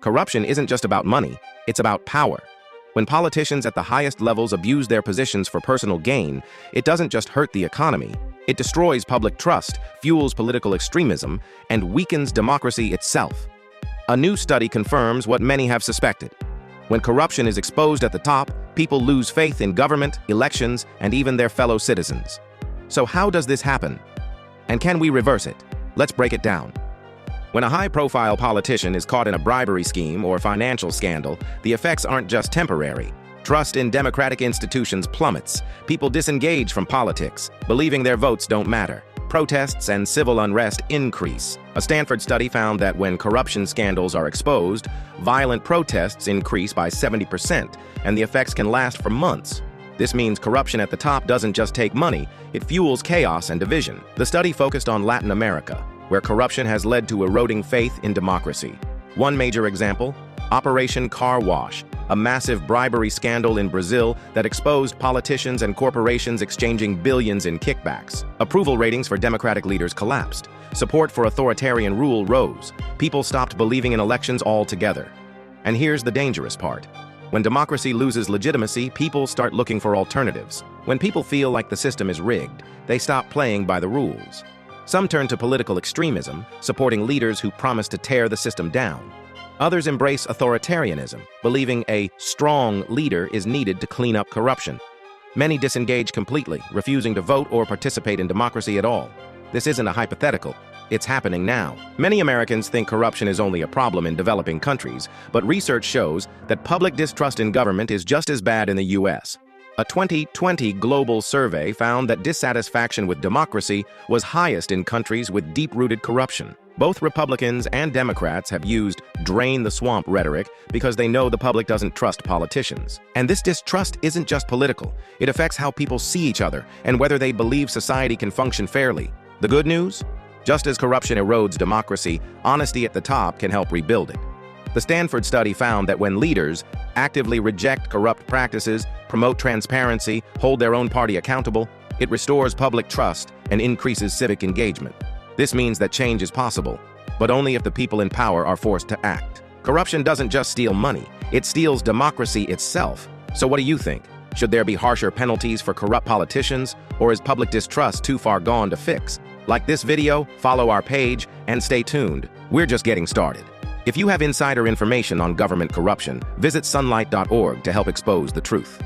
Corruption isn't just about money, it's about power. When politicians at the highest levels abuse their positions for personal gain, it doesn't just hurt the economy, it destroys public trust, fuels political extremism, and weakens democracy itself. A new study confirms what many have suspected. When corruption is exposed at the top, people lose faith in government, elections, and even their fellow citizens. So how does this happen? And can we reverse it? Let's break it down. When a high-profile politician is caught in a bribery scheme or financial scandal, the effects aren't just temporary. Trust in democratic institutions plummets. People disengage from politics, believing their votes don't matter. Protests and civil unrest increase. A Stanford study found that when corruption scandals are exposed, violent protests increase by 70%, and the effects can last for months. This means corruption at the top doesn't just take money, it fuels chaos and division. The study focused on Latin America, where corruption has led to eroding faith in democracy. One major example, Operation Car Wash, a massive bribery scandal in Brazil that exposed politicians and corporations exchanging billions in kickbacks. Approval ratings for democratic leaders collapsed. Support for authoritarian rule rose. People stopped believing in elections altogether. And here's the dangerous part. When democracy loses legitimacy, people start looking for alternatives. When people feel like the system is rigged, they stop playing by the rules. Some turn to political extremism, supporting leaders who promise to tear the system down. Others embrace authoritarianism, believing a strong leader is needed to clean up corruption. Many disengage completely, refusing to vote or participate in democracy at all. This isn't a hypothetical. It's happening now. Many Americans think corruption is only a problem in developing countries, but research shows that public distrust in government is just as bad in the U.S. A 2020 global survey found that dissatisfaction with democracy was highest in countries with deep-rooted corruption. Both Republicans and Democrats have used drain the swamp rhetoric because they know the public doesn't trust politicians. And this distrust isn't just political. It affects how people see each other and whether they believe society can function fairly. The good news? Just as corruption erodes democracy, honesty at the top can help rebuild it. The Stanford study found that when leaders actively reject corrupt practices, promote transparency, hold their own party accountable, it restores public trust and increases civic engagement. This means that change is possible, but only if the people in power are forced to act. Corruption doesn't just steal money, it steals democracy itself. So what do you think? Should there be harsher penalties for corrupt politicians, or is public distrust too far gone to fix? Like this video, follow our page, and stay tuned. We're just getting started. If you have insider information on government corruption, visit sunlight.org to help expose the truth.